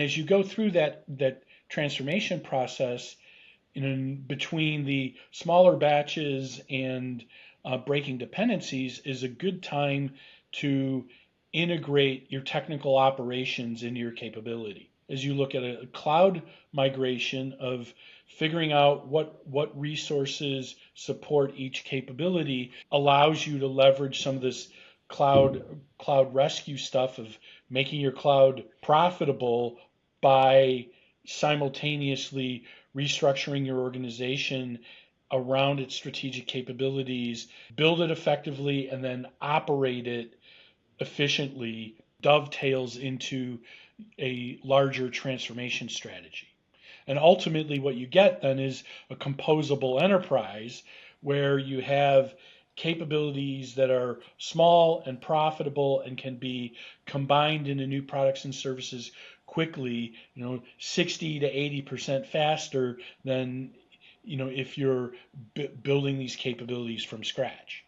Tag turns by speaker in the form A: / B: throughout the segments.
A: As you go through that transformation process, in between the smaller batches and breaking dependencies is a good time to integrate your technical operations into your capability. As you look at a cloud migration of figuring out what resources support each capability allows you to leverage some of this cloud rescue stuff of making your cloud profitable by simultaneously restructuring your organization around its strategic capabilities, build it effectively, and then operate it efficiently dovetails into a larger transformation strategy. And ultimately, what you get then is a composable enterprise where you have capabilities that are small and profitable and can be combined into new products and services quickly, 60 to 80% faster than, if you're building these capabilities from scratch.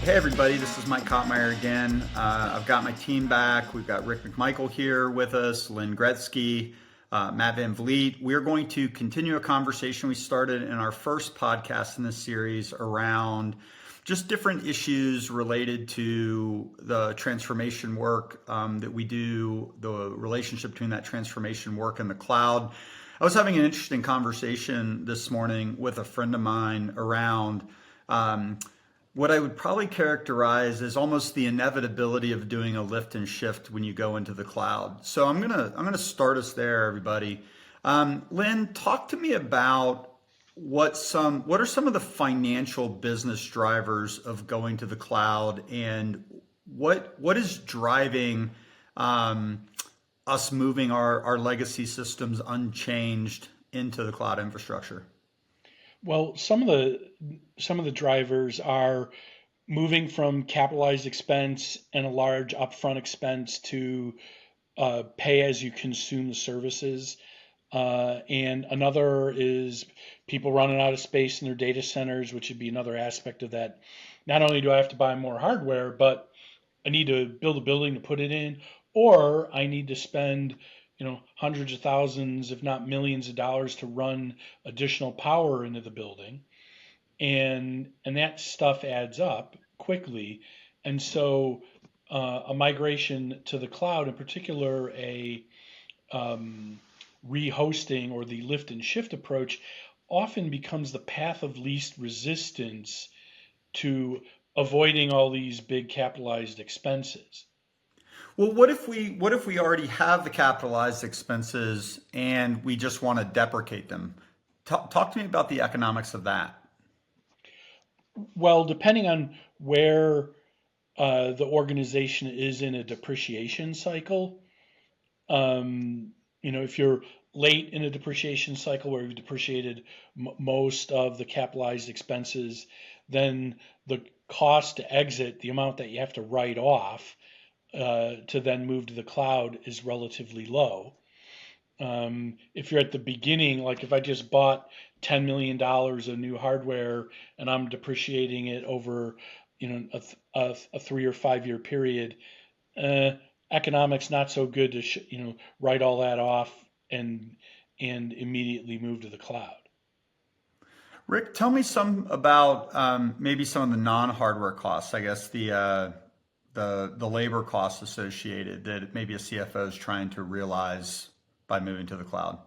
B: Hey everybody, this is Mike Kottmeyer again. I've got my team back. We've got Rick McMichael here with us, Lynn Gretzky, Matt Van Vliet. We're going to continue a conversation we started in our first podcast in this series around just different issues related to the transformation work that we do, the relationship between that transformation work and the cloud. I was having an interesting conversation this morning with a friend of mine around what I would probably characterize as almost the inevitability of doing a lift and shift when you go into the cloud. So I'm gonna start us there, everybody. Lynn, talk to me about what are some of the financial business drivers of going to the cloud, and what is driving us moving our legacy systems unchanged into the cloud infrastructure?
A: Well, some of the drivers are moving from capitalized expense and a large upfront expense to pay as you consume the services. And another is people running out of space in their data centers, which would be another aspect of that. Not only do I have to buy more hardware, but I need to build a building to put it in, or I need to spend, hundreds of thousands, if not millions of dollars to run additional power into the building. And that stuff adds up quickly. And so a migration to the cloud, in particular, a rehosting or the lift and shift approach, often becomes the path of least resistance to avoiding all these big capitalized expenses.
B: Well, what if we already have the capitalized expenses and we just want to deprecate them? Talk to me about the economics of that.
A: Well, depending on where the organization is in a depreciation cycle, if you're late in a depreciation cycle where you've depreciated most of the capitalized expenses, then the cost to exit, the amount that you have to write off to then move to the cloud, is relatively low. If you're at the beginning, like if I just bought $10 million of new hardware and I'm depreciating it over, a 3 or 5 year period, uh, economics not so good to write all that off and immediately move to the cloud.
B: Rick, tell me some about maybe some of the non-hardware costs. I guess the labor costs associated that maybe a CFO is trying to realize by moving to the cloud.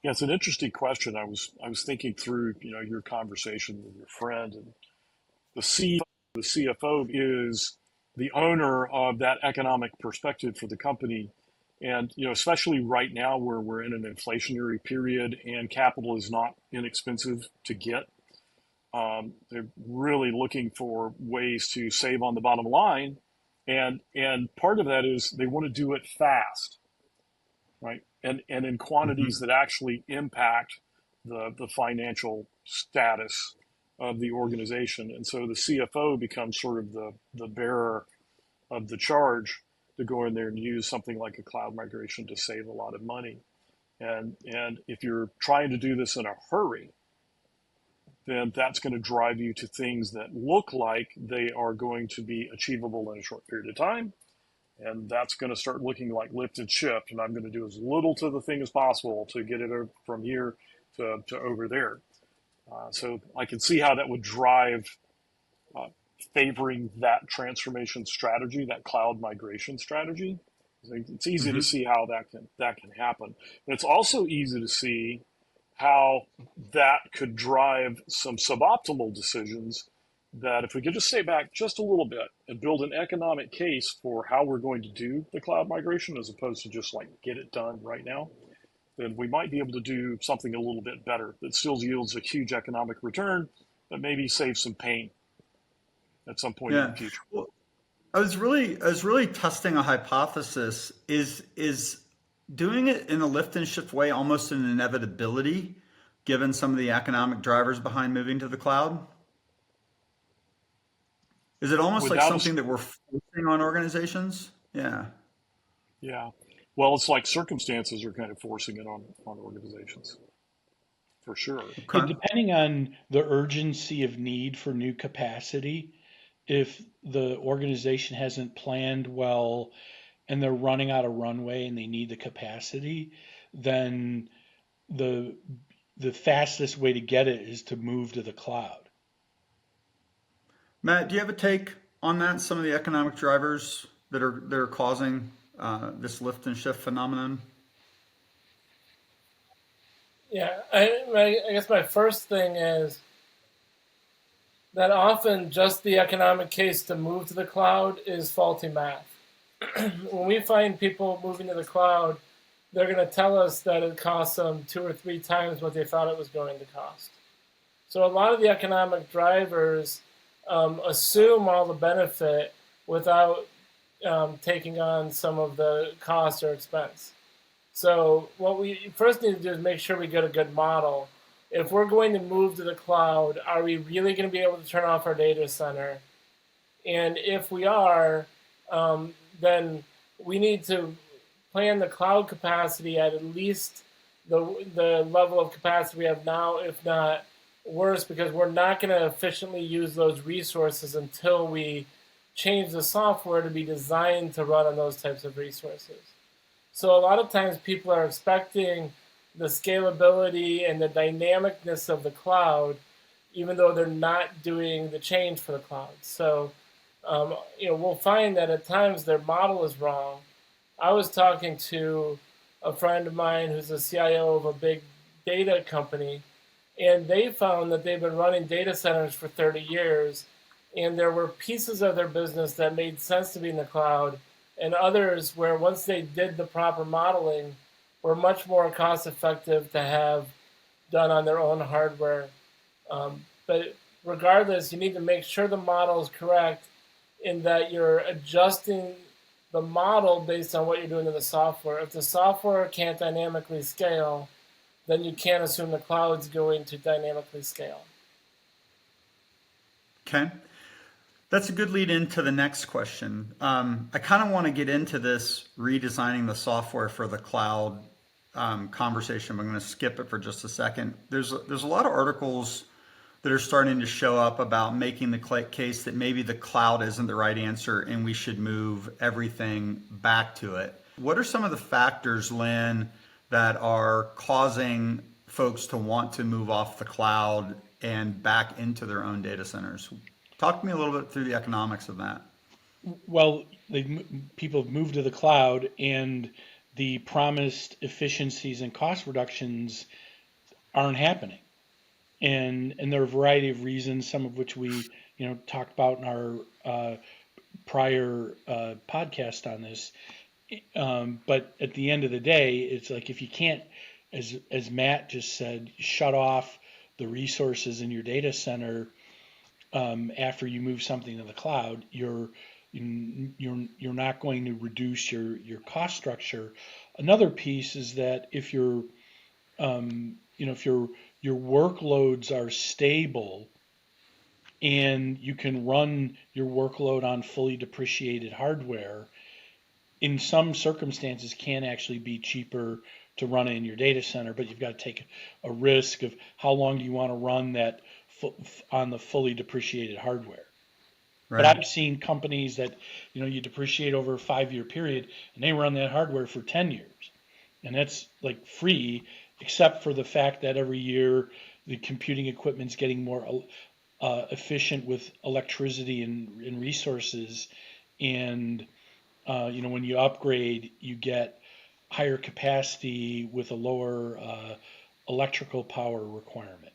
C: Yeah, it's an interesting question. I was thinking through, your conversation with your friend, and the CFO is the owner of that economic perspective for the company. And, especially right now where we're in an inflationary period and capital is not inexpensive to get, they're really looking for ways to save on the bottom line. And part of that is they want to do it fast, right? And in quantities
B: Hmm.
C: that actually impact the financial status of the organization. And so the CFO becomes sort of the bearer of the charge to go in there and use something like a cloud migration to save a lot of money. And if you're trying to do this in a hurry, then that's going to drive you to things that look like they are going to be achievable in a short period of time. And that's going to start looking like lift and shift. And I'm going to do as little to the thing as possible to get it from here to over there. So I can see how that would drive uh, favoring that transformation strategy, that cloud migration strategy. It's easy to
B: Mm-hmm.
C: see how that can happen. But it's also easy to see how that could drive some suboptimal decisions that if we could just stay back just a little bit and build an economic case for how we're going to do the cloud migration as opposed to just like get it done right now, then we might be able to do something a little bit better that still yields a huge economic return, but maybe saves some pain at some point in the
B: Yeah.
C: future.
B: Well, I was really testing a hypothesis. Is doing it in a lift and shift way almost an inevitability, given some of the economic drivers behind moving to the cloud? Is it almost like
C: Without a,
B: something that we're forcing on organizations? Yeah.
C: yeah, well, it's like circumstances are kind of forcing it on organizations for sure.
A: Yeah,
B: Okay.
A: depending on the urgency of need for new capacity, if the organization hasn't planned well and they're running out of runway and they need the capacity, then the the fastest way to get it is to move to the cloud.
B: Matt, do you have a take on that? Some of the economic drivers that are causing this lift and shift phenomenon?
D: Yeah, I guess my first thing is that often just the economic case to move to the cloud is faulty math. When we find people moving to the cloud, they're going to tell us that it costs them 2 or 3 times what they thought it was going to cost. So a lot of the economic drivers assume all the benefit without taking on some of the cost or expense. So what we first need to do is make sure we get a good model. If we're going to move to the cloud, are we really going to be able to turn off our data center? And if we are, then we need to plan the cloud capacity at least the level of capacity we have now, if not worse, because we're not going to efficiently use those resources until we change the software to be designed to run on those types of resources. So a lot of times people are expecting the scalability and the dynamicness of the cloud, even though they're not doing the change for the cloud. So, we'll find that at times their model is wrong. I was talking to a friend of mine who's a CIO of a big data company, and they found that they've been running data centers for 30 years, and there were pieces of their business that made sense to be in the cloud, and others where once they did the proper modeling, were much more cost effective to have done on their own hardware. But regardless, you need to make sure the model is correct in that you're adjusting the model based on what you're doing to the software. If the software can't dynamically scale, then you can't assume the cloud's going to dynamically scale.
B: Okay. That's a good lead into the next question. I kind of want to get into this redesigning the software for the cloud conversation. I'm going to skip it for just a second. There's a lot of articles that are starting to show up about making the case that maybe the cloud isn't the right answer and we should move everything back to it. What are some of the factors, Lynn, that are causing folks to want to move off the cloud and back into their own data centers? Talk to me a little bit through the economics of that.
A: Well, people have moved to the cloud, and the promised efficiencies and cost reductions aren't happening. And there are a variety of reasons, some of which we talked about in our prior podcast on this. But at the end of the day, it's like if you can't, as Matt just said, shut off the resources in your data center after you move something to the cloud, you're not going to reduce your cost structure. Another piece is that if if your workloads are stable and you can run your workload on fully depreciated hardware, in some circumstances can actually be cheaper to run it in your data center, but you've got to take a risk of how long do you want to run that on the fully depreciated hardware. But
B: Right.
A: I've seen companies that, you depreciate over a 5-year period and they run that hardware for 10 years. And that's like free, except for the fact that every year the computing equipment's getting more efficient with electricity and resources. And, when you upgrade, you get higher capacity with a lower electrical power requirement.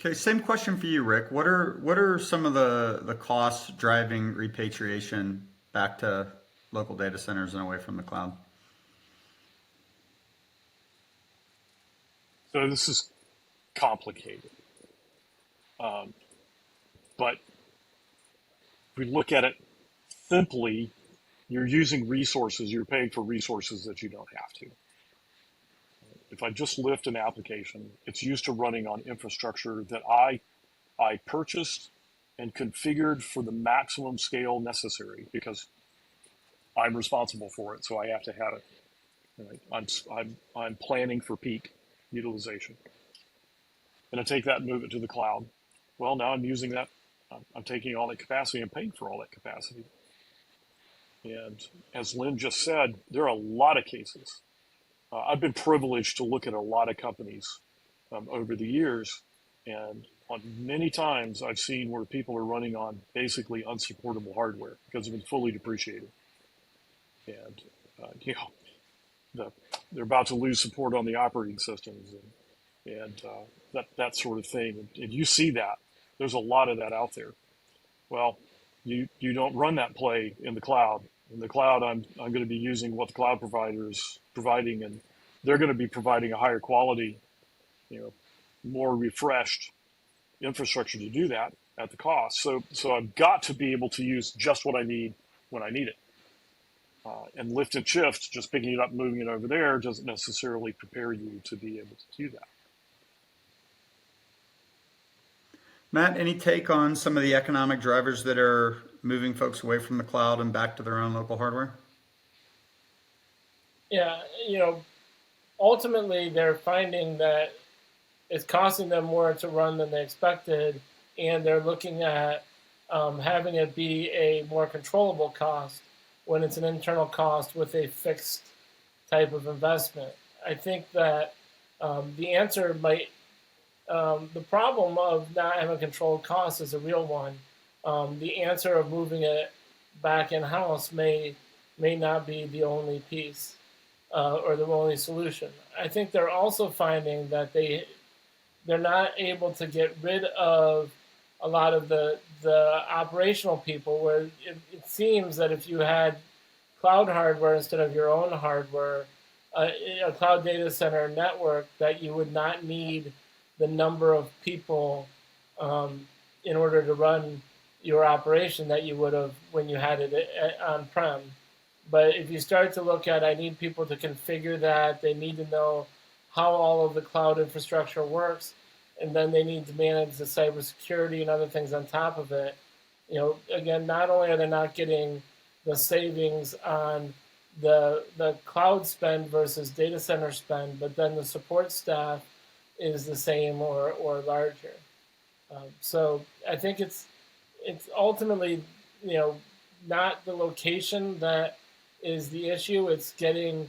B: Okay, same question for you, Rick. What are some of the costs driving repatriation back to local data centers and away from the cloud?
C: So this is complicated, but if we look at it simply, you're using resources, you're paying for resources that you don't have to. If I just lift an application, it's used to running on infrastructure that I purchased and configured for the maximum scale necessary because I'm responsible for it, so I have to have it. Right? I'm planning for peak utilization, and I take that and move it to the cloud. Well, now I'm using that. I'm taking all that capacity and paying for all that capacity. And as Lynn just said, there are a lot of cases. I've been privileged to look at a lot of companies over the years, and on many times I've seen where people are running on basically unsupportable hardware because it's been fully depreciated, and they're about to lose support on the operating systems and that sort of thing. And you see that there's a lot of that out there. Well, you don't run that play in the cloud. In the cloud, I'm going to be using what the cloud provider is providing, and they're going to be providing a higher quality, more refreshed infrastructure to do that at the cost. So I've got to be able to use just what I need when I need it. And lift and shift, just picking it up and moving it over there, doesn't necessarily prepare you to be able to do that.
B: Matt, any take on some of the economic drivers that are moving folks away from the cloud and back to their own local hardware?
D: Yeah, ultimately they're finding that it's costing them more to run than they expected, and they're looking at having it be a more controllable cost when it's an internal cost with a fixed type of investment. I think that the answer might, the problem of not having controlled costs is a real one. The answer of moving it back in house may not be the only piece or the only solution. I think they're also finding that they're not able to get rid of a lot of the operational people, where it seems that if you had cloud hardware instead of your own hardware, a cloud data center network, that you would not need the number of people in order to run your operation that you would have when you had it on-prem. But if you start to look at, I need people to configure that, they need to know how all of the cloud infrastructure works, and then they need to manage the cybersecurity and other things on top of it. Again, not only are they not getting the savings on the cloud spend versus data center spend, but then the support staff is the same or larger. So I think it's ultimately not the location that is the issue. It's getting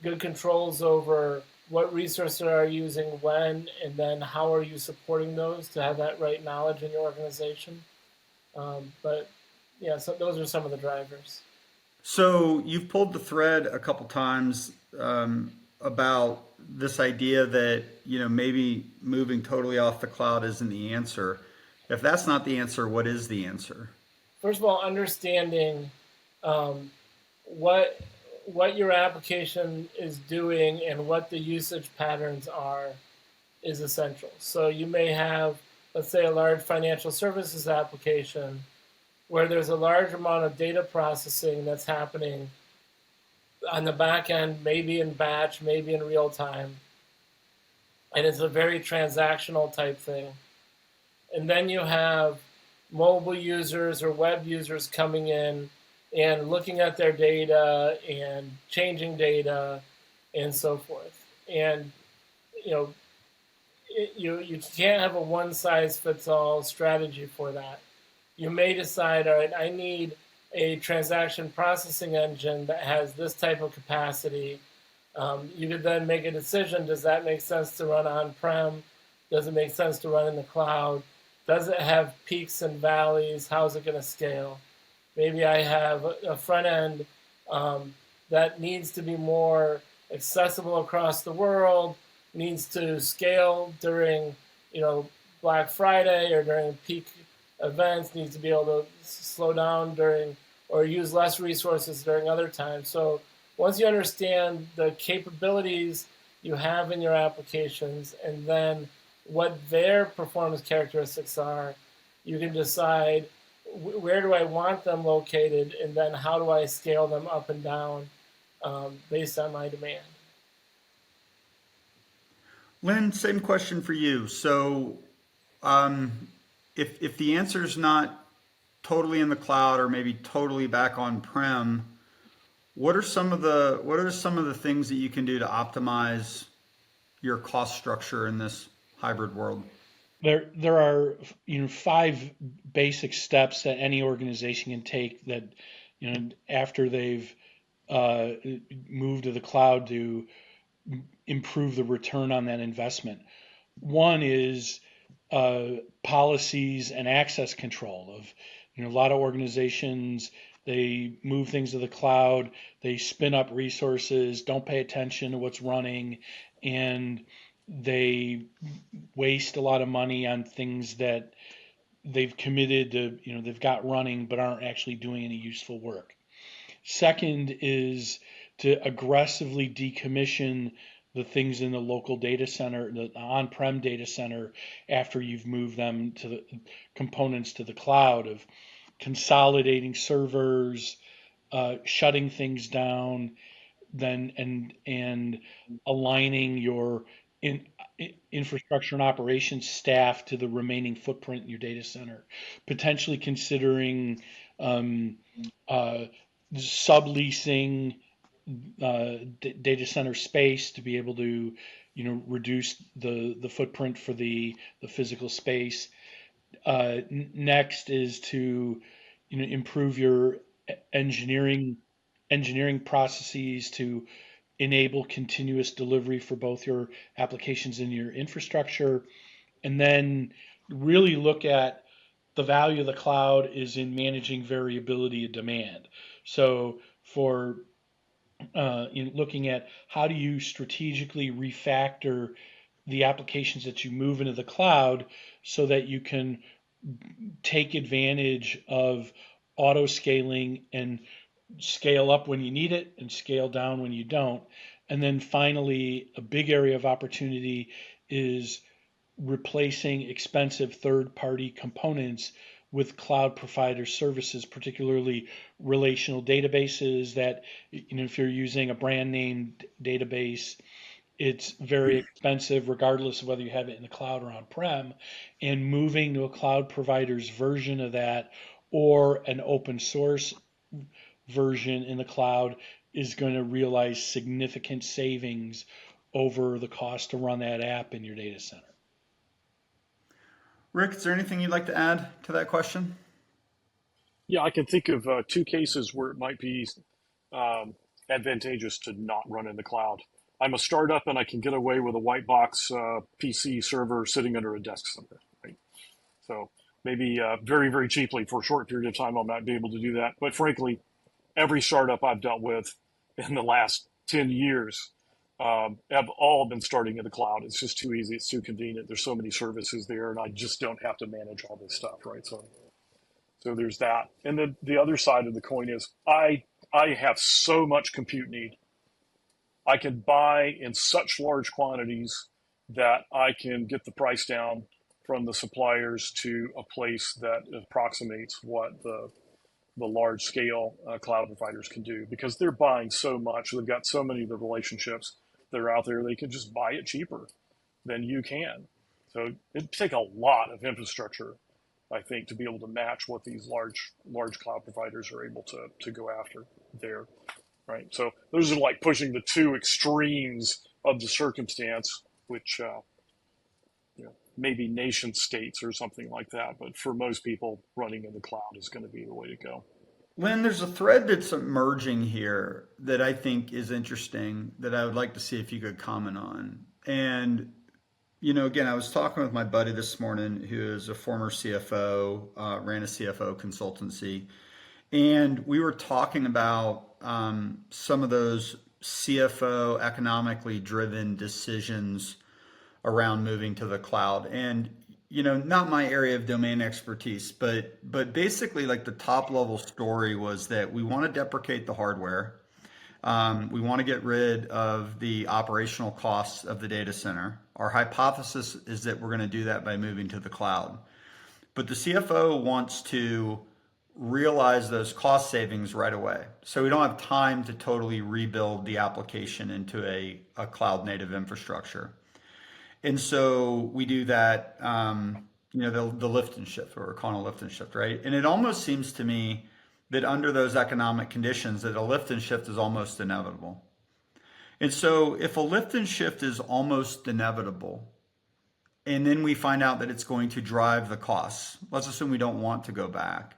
D: good controls over what resources are you using when, and then how are you supporting those to have that right knowledge in your organization. But yeah, so those are some of the drivers.
B: So you've pulled the thread a couple times about this idea that maybe moving totally off the cloud isn't the answer. If that's not the answer, what is the answer?
D: First of all, understanding what your application is doing and what the usage patterns are is essential. So you may have, let's say, a large financial services application where there's a large amount of data processing that's happening on the back end, maybe in batch, maybe in real time. And it's a very transactional type thing. And then you have mobile users or web users coming in and looking at their data and changing data and so forth. And, you can't have a one size fits all strategy for that. You may decide, all right, I need a transaction processing engine that has this type of capacity. You could then make a decision: does that make sense to run on-prem? Does it make sense to run in the cloud? Does it have peaks and valleys? How is it going to scale? Maybe I have a front end that needs to be more accessible across the world, needs to scale during, Black Friday or during peak events, needs to be able to slow down during or use less resources during other times. So once you understand the capabilities you have in your applications and then what their performance characteristics are, you can decide where do I want them located, and then how do I scale them up and down based on my demand.
B: Lynn, same question for you. So, um, if the answer is not totally in the cloud or maybe totally back on prem, what are some of the things that you can do to optimize your cost structure in this hybrid world?
A: There are five basic steps that any organization can take that after they've uh, moved to the cloud to improve the return on that investment. One is policies and access control of a lot of organizations. They move things to the cloud, they spin up resources, don't pay attention to what's running, and they waste a lot of money on things that they've committed to, they've got running but aren't actually doing any useful work. Second is to aggressively decommission the things in the local data center, the on-prem data center, after you've moved them to the components to the cloud, of consolidating servers, shutting things down, then and aligning your in, infrastructure and operations staff to the remaining footprint in your data center. Potentially considering um, uh, subleasing data center space to be able to reduce the footprint for the physical space. Next is to improve your engineering engineering processes to enable continuous delivery for both your applications and your infrastructure. And then really look at the value of the cloud is in managing variability of demand. So for in looking at how do you strategically refactor the applications that you move into the cloud so that you can take advantage of auto scaling and scale up when you need it and scale down when you don't. And then finally, a big area of opportunity is replacing expensive third-party components with cloud provider services, particularly relational databases that, if you're using a brand name database, it's very expensive regardless of whether you have it in the cloud or on-prem, and moving to a cloud provider's version of that or an open source version in the cloud is going to realize significant savings over the cost to run that app in your data center.
B: Rick, is there anything you'd like to add to that question?
C: Yeah, I can think of two cases where it might be um, advantageous to not run in the cloud. I'm a startup and I can get away with a white box PC server sitting under a desk somewhere, right? So maybe very, very cheaply for a short period of time, I might be able to do that. But frankly, every startup I've dealt with in the last 10 years have all been starting in the cloud. It's just too easy. It's too convenient. There's so many services there, and I just don't have to manage all this stuff, right? So there's that. And then the other side of the coin is I have so much compute need. I can buy in such large quantities that I can get the price down from the suppliers to a place that approximates what the large scale cloud providers can do, because they're buying so much. They've got so many of the relationships that are out there. They can just buy it cheaper than you can. So it'd take a lot of infrastructure, I think, to be able to match what these large cloud providers are able to go after there, right? So those are like pushing the two extremes of the circumstance, which maybe nation states or something like that. But for most people, running in the cloud is going to be the way to go.
B: Lynn, there's a thread that's emerging here that I think is interesting that I would like to see if you could comment on. And, again, I was talking with my buddy this morning who is a former CFO, ran a CFO consultancy, and we were talking about some of those CFO economically driven decisions around moving to the cloud. And not my area of domain expertise, but basically like the top level story was that we want to deprecate the hardware. We want to get rid of the operational costs of the data center. Our hypothesis is that we're going to do that by moving to the cloud. But the CFO wants to realize those cost savings right away. So we don't have time to totally rebuild the application into a cloud native infrastructure. And so we do that, the lift and shift, or we're calling a lift and shift, right? And it almost seems to me that under those economic conditions, that a lift and shift is almost inevitable. And so if a lift and shift is almost inevitable, and then we find out that it's going to drive the costs, let's assume we don't want to go back.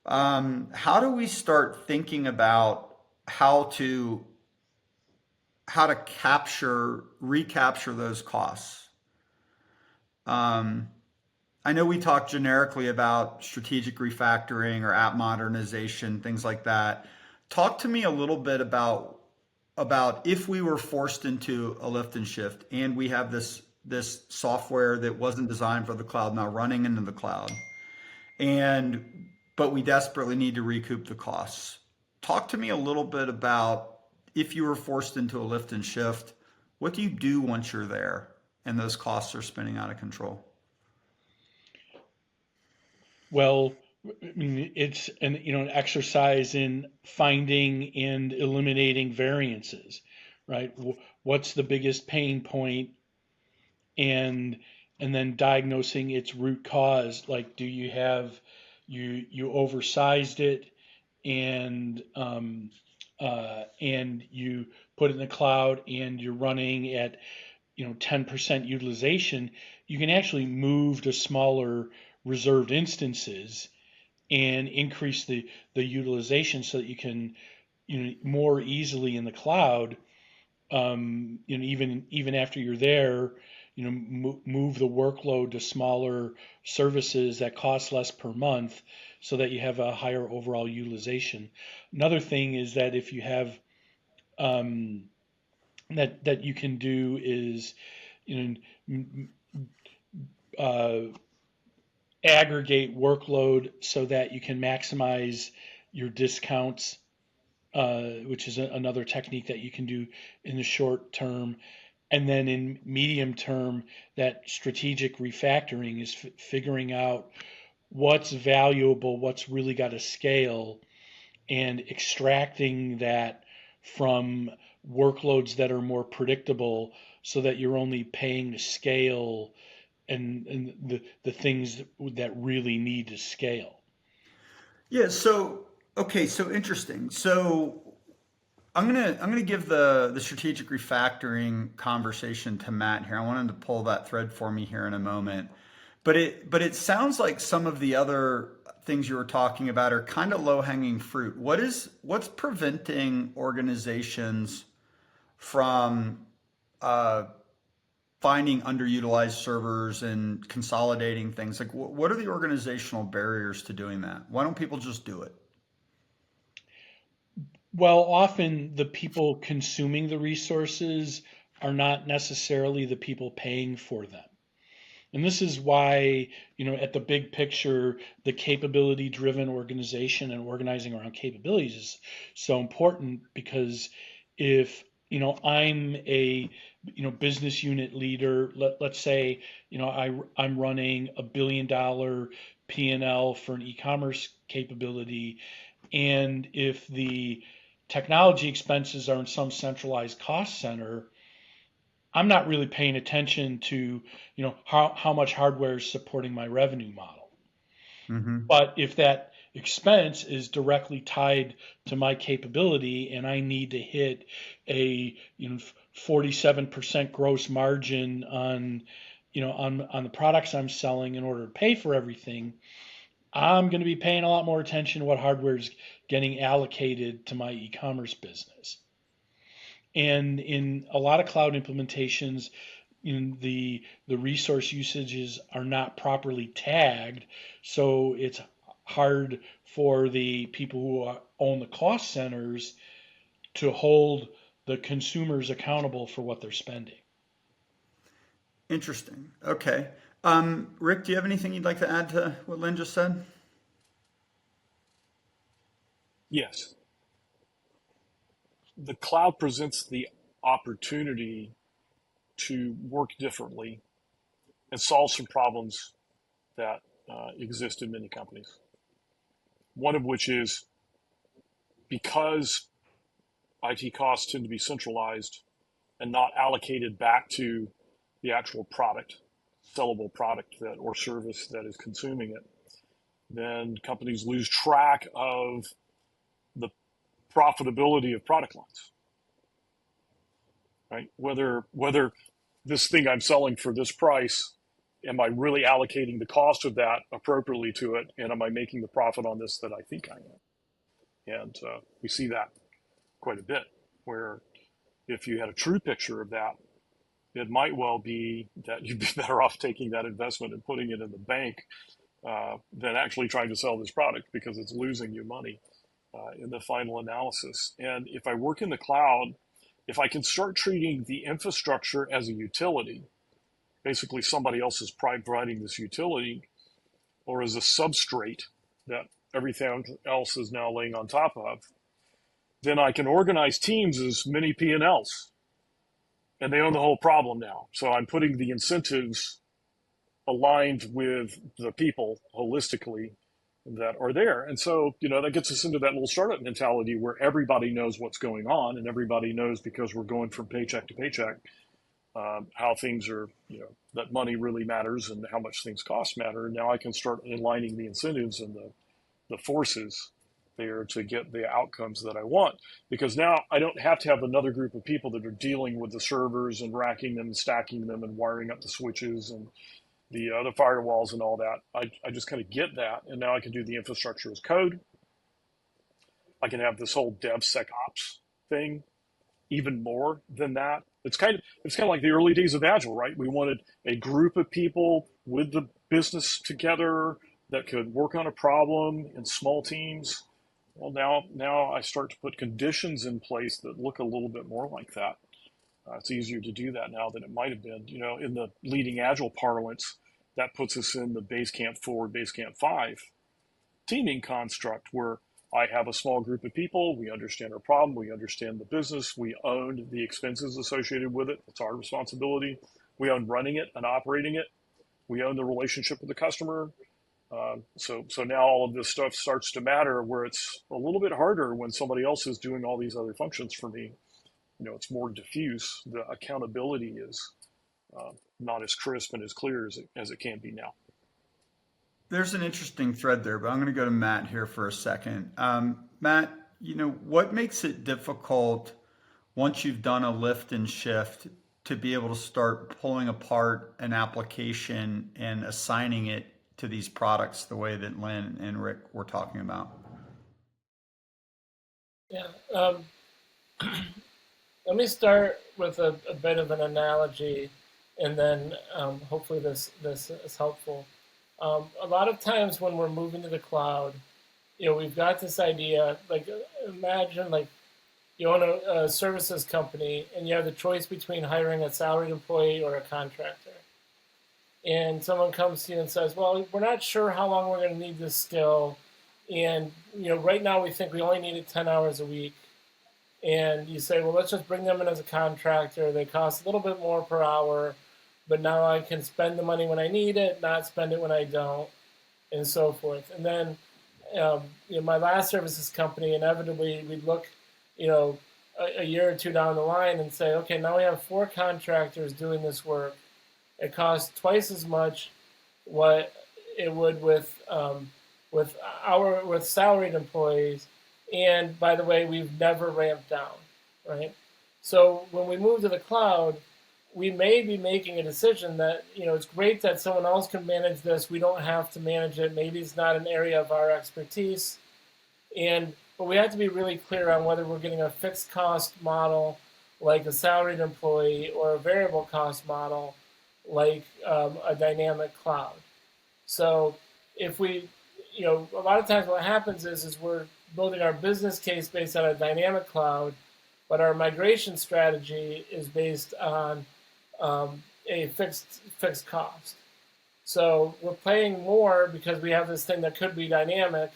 B: How do we start thinking about how to recapture those costs? I know we talked generically about strategic refactoring or app modernization, things like that. Talk to me a little bit about if we were forced into a lift and shift and we have this software that wasn't designed for the cloud now running into the cloud, but we desperately need to recoup the costs. Talk to me a little bit about if you were forced into a lift and shift, what do you do once you're there and those costs are spinning out of control?
A: Well, I mean, it's an exercise in finding and eliminating variances, right? What's the biggest pain point, and then diagnosing its root cause. Like, do you have you oversized it, and you put it in the cloud, and you're running at 10% utilization. You can actually move to smaller reserved instances and increase the utilization so that you can more easily in the cloud, even after you're there, move the workload to smaller services that cost less per month so that you have a higher overall utilization. Another thing is that if you have that you can do is aggregate workload so that you can maximize your discounts, which is another technique that you can do in the short term. And then in medium term, that strategic refactoring is figuring out what's valuable, what's really got to scale, and extracting that from workloads that are more predictable so that you're only paying to scale and the things that really need to scale.
B: Yeah, so okay, so interesting. So I'm gonna give the strategic refactoring conversation to Matt here. I want him to pull that thread for me here in a moment. But it sounds like some of the other things you were talking about are kind of low-hanging fruit. What's preventing organizations from finding underutilized servers and consolidating things? Like, what are the organizational barriers to doing that? Why don't people just do it?
A: Well, often the people consuming the resources are not necessarily the people paying for them. And this is why, at the big picture, the capability driven organization and organizing around capabilities is so important, because if, I'm a, business unit leader, let's say, I'm running $1 billion P&L for an e-commerce capability. And if the technology expenses are in some centralized cost center, I'm not really paying attention to, how much hardware is supporting my revenue model.
B: Mm-hmm.
A: But if that expense is directly tied to my capability and I need to hit a 47% gross margin on on the products I'm selling in order to pay for everything, I'm going to be paying a lot more attention to what hardware is getting allocated to my e-commerce business. And in a lot of cloud implementations, the resource usages are not properly tagged, so it's hard for the people who own the cost centers to hold the consumers accountable for what they're spending.
B: Interesting. Okay. Rick, do you have anything you'd like to add to what Lynn just said?
C: Yes, the cloud presents the opportunity to work differently and solve some problems that exist in many companies. One of which is because IT costs tend to be centralized and not allocated back to the actual product, sellable product that or service that is consuming it, then companies lose track of the profitability of product lines, right? Whether this thing I'm selling for this price, am I really allocating the cost of that appropriately to it, and am I making the profit on this that I think I am? And we see that quite a bit, where if you had a true picture of that, it might well be that you'd be better off taking that investment and putting it in the bank than actually trying to sell this product, because it's losing you money in the final analysis. And if I work in the cloud, if I can start treating the infrastructure as a utility, basically somebody else is providing this utility, or as a substrate that everything else is now laying on top of, then I can organize teams as many P&Ls, and they own the whole problem now. So I'm putting the incentives aligned with the people holistically that are there. And so, that gets us into that little startup mentality where everybody knows what's going on, and everybody knows, because we're going from paycheck to paycheck, how things are, that money really matters and how much things cost matter. Now I can start aligning the incentives and the forces there to get the outcomes that I want, because now I don't have to have another group of people that are dealing with the servers and racking them and stacking them and wiring up the switches and the firewalls and all that. I just kind of get that, and now I can do the infrastructure as code. I can have this whole DevSecOps thing, even more than that. It's kind of like the early days of Agile, right? We wanted a group of people with the business together that could work on a problem in small teams. Well, now I start to put conditions in place that look a little bit more like that. It's easier to do that now than it might have been. In the leading Agile parlance, that puts us in the Basecamp 4, Basecamp 5 teaming construct, where I have a small group of people. We understand our problem. We understand the business. We own the expenses associated with it. It's our responsibility. We own running it and operating it. We own the relationship with the customer. So now all of this stuff starts to matter, where it's a little bit harder when somebody else is doing all these other functions for me. It's more diffuse. The accountability is not as crisp and as clear as it can be now.
B: There's an interesting thread there, but I'm going to go to Matt here for a second. Matt, what makes it difficult once you've done a lift and shift to be able to start pulling apart an application and assigning it to these products the way that Lynn and Rick were talking about?
D: Yeah. Let me start with a bit of an analogy, and then hopefully this is helpful. A lot of times when we're moving to the cloud, we've got this idea, like imagine like you own a services company and you have the choice between hiring a salaried employee or a contractor. And someone comes to you and says, well, we're not sure how long we're going to need this skill. And, right now we think we only need it 10 hours a week. And you say, well, let's just bring them in as a contractor. They cost a little bit more per hour, but now I can spend the money when I need it, not spend it when I don't, and so forth. And then, my last services company, inevitably, we'd look, a year or two down the line and say, okay, now we have 4 contractors doing this work. It costs twice as much what it would with salaried employees. And by the way, we've never ramped down, right? So when we move to the cloud, we may be making a decision that, it's great that someone else can manage this. We don't have to manage it. Maybe it's not an area of our expertise. But we have to be really clear on whether we're getting a fixed cost model like a salaried employee or a variable cost model like a dynamic cloud. So if we, a lot of times what happens is we're building our business case based on a dynamic cloud, but our migration strategy is based on a fixed cost. So we're paying more because we have this thing that could be dynamic,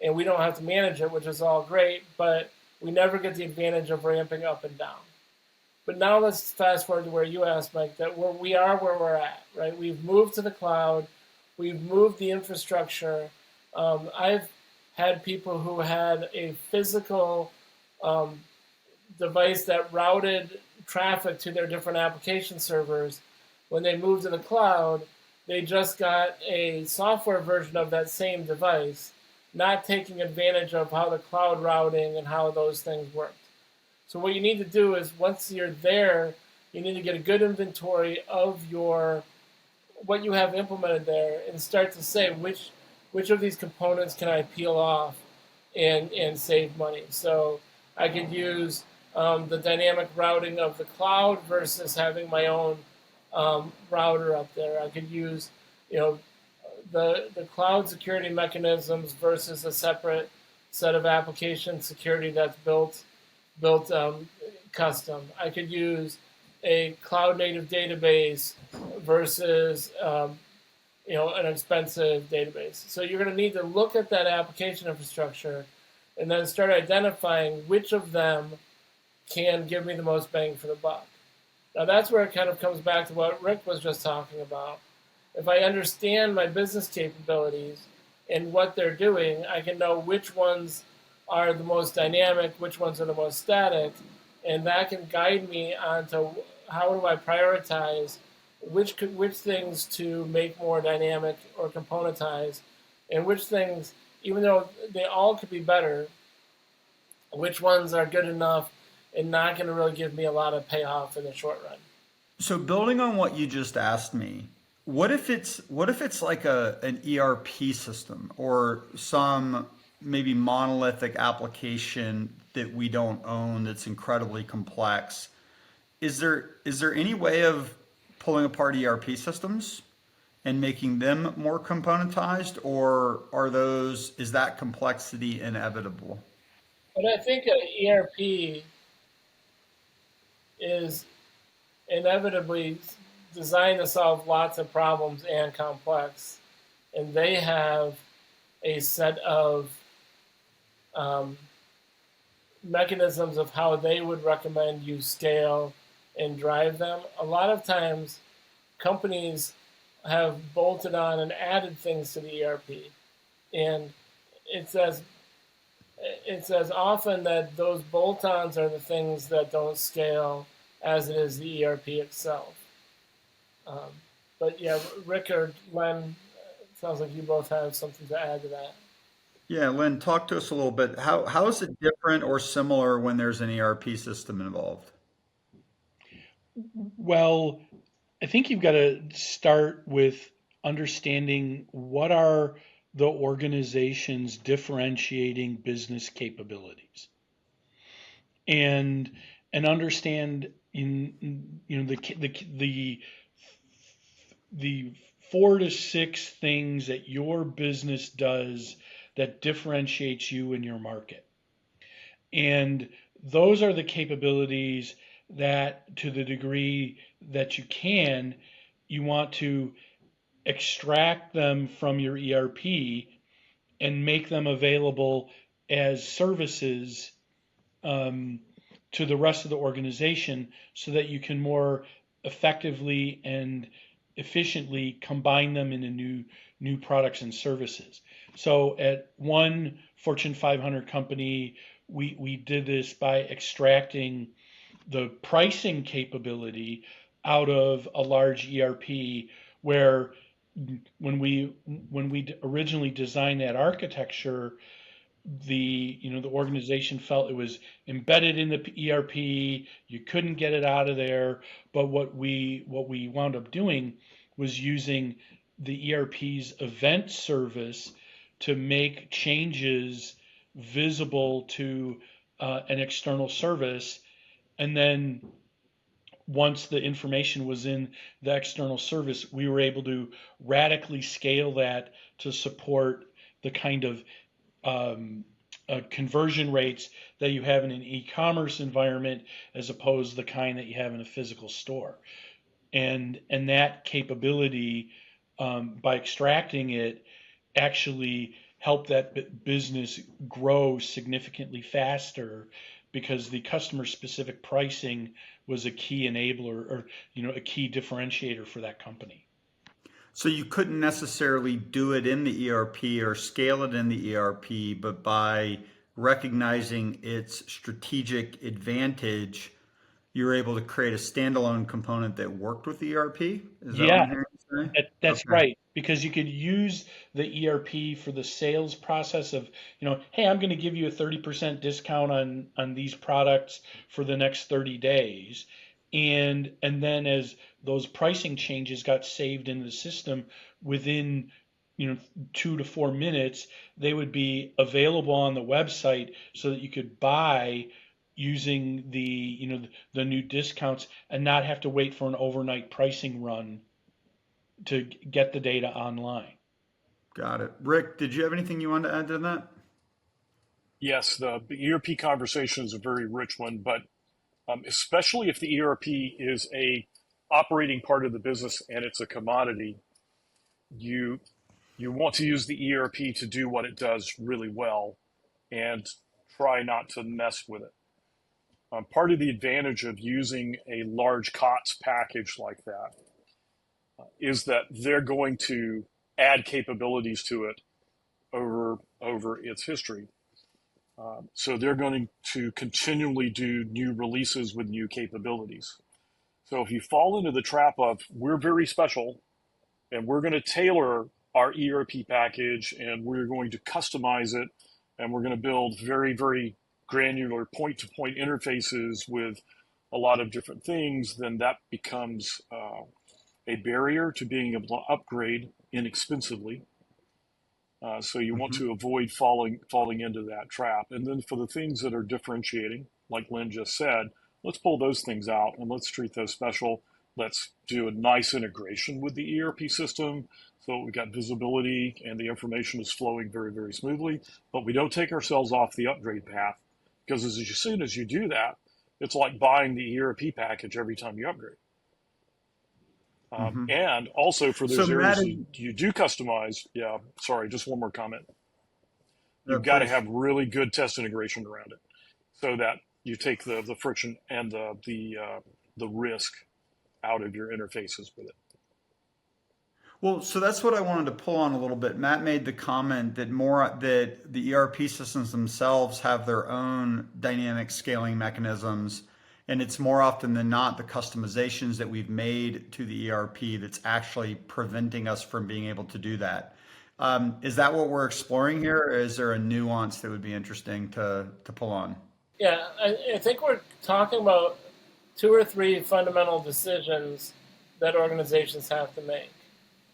D: and we don't have to manage it, which is all great, but we never get the advantage of ramping up and down. But now let's fast forward to where you asked, Mike, that we are where we're at, right? We've moved to the cloud. We've moved the infrastructure. I've had people who had a physical device that routed traffic to their different application servers. When they moved to the cloud, they just got a software version of that same device, not taking advantage of how the cloud routing and how those things worked. So what you need to do is, once you're there, you need to get a good inventory of what you have implemented there and start to say which of these components can I peel off and save money. So I could use the dynamic routing of the cloud versus having my own router up there. I could use the cloud security mechanisms versus a separate set of application security that's built custom. I could use a cloud native database versus an expensive database. So you're going to need to look at that application infrastructure and then start identifying which of them can give me the most bang for the buck. Now that's where it kind of comes back to what Rick was just talking about. If I understand my business capabilities and what they're doing, I can know which ones are the most dynamic, which ones are the most static, and that can guide me onto how do I prioritize which things to make more dynamic or componentized, and which things, even though they all could be better, which ones are good enough and not going to really give me a lot of payoff in the short run.
B: So building on what you just asked me, what if it's like an ERP system or some maybe monolithic application that we don't own that's incredibly complex? Is there any way of pulling apart ERP systems and making them more componentized, or is that complexity inevitable?
D: But I think an ERP is inevitably designed to solve lots of problems and complex, and they have a set of mechanisms of how they would recommend you scale and drive them. A lot of times, companies have bolted on and added things to the ERP, and it's as often that those bolt-ons are the things that don't scale as it is the ERP itself. But yeah, Rick or Len, it sounds like you both have something to add to that.
B: Yeah, Lynn, talk to us a little bit. How is it different or similar when there's an ERP system involved?
A: Well, I think you've got to start with understanding what are the organization's differentiating business capabilities, and understand in the 4 to 6 things that your business does that differentiates you in your market. And those are the capabilities that, to the degree that you can, you want to extract them from your ERP and make them available as services to the rest of the organization so that you can more effectively and efficiently combine them into new products and services. So at one Fortune 500 company, we did this by extracting the pricing capability out of a large ERP, where when we originally designed that architecture, the organization felt it was embedded in the ERP. You couldn't get it out of there. But what we wound up doing was using the ERP's event service to make changes visible to an external service, and then once the information was in the external service, we were able to radically scale that to support the kind of um, conversion rates that you have in an e-commerce environment as opposed to the kind that you have in a physical store. And that capability, by extracting it, actually helped that business grow significantly faster because the customer specific pricing was a key enabler, or a key differentiator for that company.
B: So you couldn't necessarily do it in the ERP or scale it in the ERP, but by recognizing its strategic advantage, you were able to create a standalone component that worked with the ERP. Is that what
A: Yeah,
B: I'm hearing you say?
A: that's
B: Okay.
A: right. Because you could use the ERP for the sales process of, hey, I'm going to give you a 30% discount on these products for the next 30 days. And then as those pricing changes got saved in the system within, 2 to 4 minutes, they would be available on the website so that you could buy using the new discounts and not have to wait for an overnight pricing run to get the data online.
B: Got it. Rick, did you have anything you wanted to add to that?
C: Yes, the ERP conversation is a very rich one, but especially if the ERP is a operating part of the business and it's a commodity, you you want to use the ERP to do what it does really well and try not to mess with it. Part of the advantage of using a large COTS package like that is that they're going to add capabilities to it over its history. So they're going to continually do new releases with new capabilities. So if you fall into the trap of we're very special and we're going to tailor our ERP package and we're going to customize it and we're going to build very, very granular point to point interfaces with a lot of different things, then that becomes a barrier to being able to upgrade inexpensively. So you want
B: Hmm.
C: to avoid falling into that trap. And then for the things that are differentiating, like Lynn just said, let's pull those things out and let's treat those special. Let's do a nice integration with the ERP system so we got visibility and the information is flowing very, very smoothly. But we don't take ourselves off the upgrade path because as soon as you do that, it's like buying the ERP package every time you upgrade.
B: Hmm.
C: And also for
B: So
C: those areas
B: Matt,
C: you do customize, yeah, sorry, just one more comment. You've got to
B: please.
C: have really good test integration around it so that you take the friction and the risk out of your interfaces with it.
B: Well, so that's what I wanted to pull on a little bit. Matt made the comment that more that the ERP systems themselves have their own dynamic scaling mechanisms, and it's more often than not the customizations that we've made to the ERP that's actually preventing us from being able to do that. Is that what we're exploring here, or is there a nuance that would be interesting to pull on?
D: Yeah, I think we're talking about two or three fundamental decisions that organizations have to make.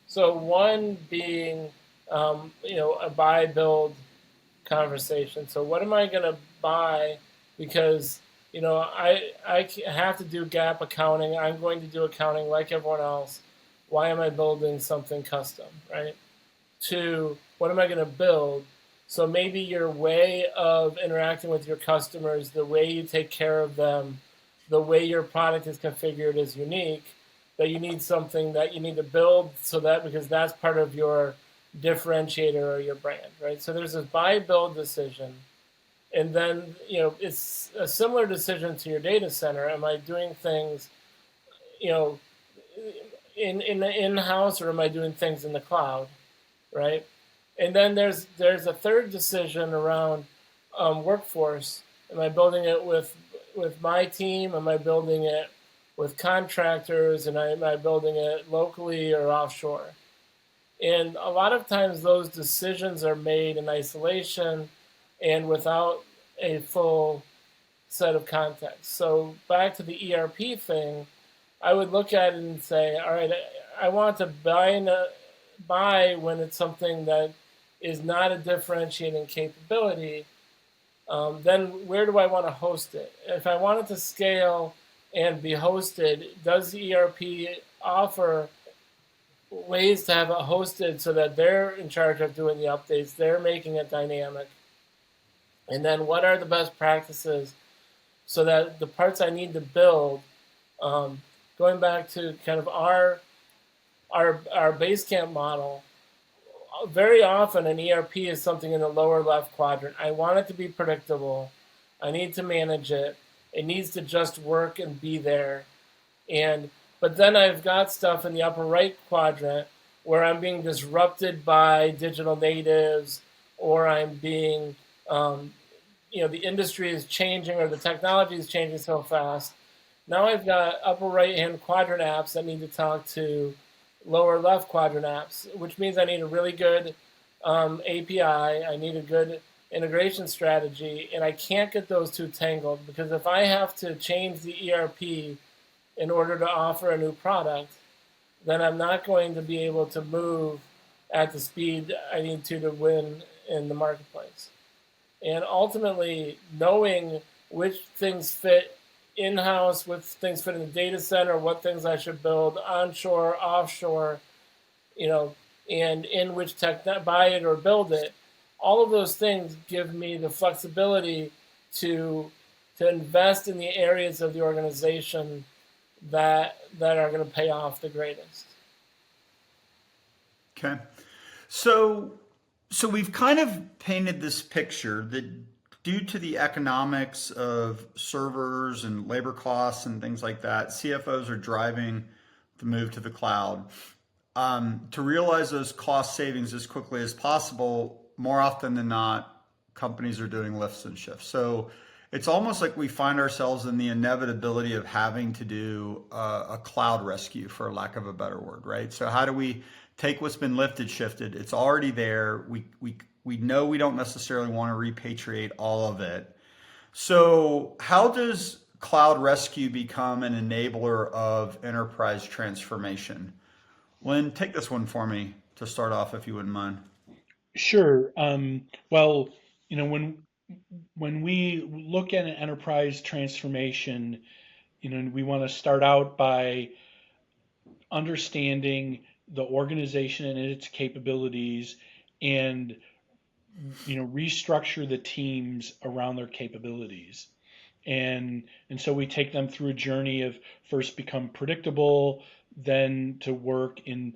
D: So one being, a buy build conversation. So what am I going to buy? Because I have to do gap accounting. I'm going to do accounting like everyone else. Why am I building something custom, right? Two, what am I going to build? So maybe your way of interacting with your customers, the way you take care of them, the way your product is configured is unique, that you need something that you need to build so that because that's part of your differentiator or your brand, right? So there's this buy build decision. And then, it's a similar decision to your data center. Am I doing things, you know, in-house or am I doing things in the cloud, right? And then there's a third decision around workforce. Am I building it with my team? Am I building it with contractors? And am I building it locally or offshore? And a lot of times those decisions are made in isolation. and without a full set of context. So back to the ERP thing, I would look at it and say, all right, I want to buy when it's something that is not a differentiating capability. Then where do I want to host it? If I want it to scale and be hosted, does the ERP offer ways to have it hosted so that they're in charge of doing the updates, they're making it dynamic? And then what are the best practices so that the parts I need to build, um, going back to kind of our base camp model, very often an ERP is something in the lower left quadrant. I want it to be predictable. I need to manage it. It needs to just work and be there. And but then I've got stuff in the upper right quadrant where I'm being disrupted by digital natives, or I'm being, the industry is changing or the technology is changing so fast. Now I've got upper right hand quadrant apps that need to talk to lower left quadrant apps, which means I need a really good API. I need a good integration strategy, and I can't get those two tangled because if I have to change the ERP in order to offer a new product, then I'm not going to be able to move at the speed I need to win in the marketplace. And ultimately, knowing which things fit in-house, which things fit in the data center, what things I should build onshore, offshore, you know, and in which tech, buy it or build it. All of those things give me the flexibility to invest in the areas of the organization that are going to pay off the greatest.
B: Okay. So so we've kind of painted this picture that due to the economics of servers and labor costs and things like that, CFOs are driving the move to the cloud. To realize those cost savings as quickly as possible, more often than not, companies are doing lifts and shifts. So it's almost like we find ourselves in the inevitability of having to do a cloud rescue, for lack of a better word, right? So how do we take what's been lifted, shifted? It's already there. We know we don't necessarily want to repatriate all of it. So how does cloud rescue become an enabler of enterprise transformation? Lynn, take this one for me to start off, if you wouldn't mind.
A: Sure. Well, when we look at an enterprise transformation, we want to start out by understanding the organization and its capabilities, and restructure the teams around their capabilities. And so we take them through a journey of first become predictable, then to work in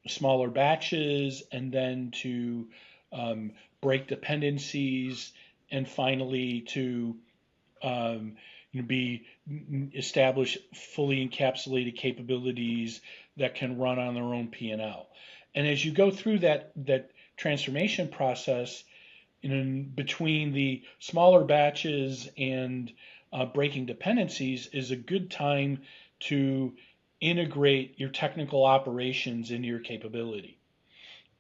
A: smaller batches, and then to break dependencies, and finally to um, be establish fully encapsulated capabilities that can run on their own P&L. And as you go through that transformation process, between the smaller batches and breaking dependencies is a good time to integrate your technical operations into your capability.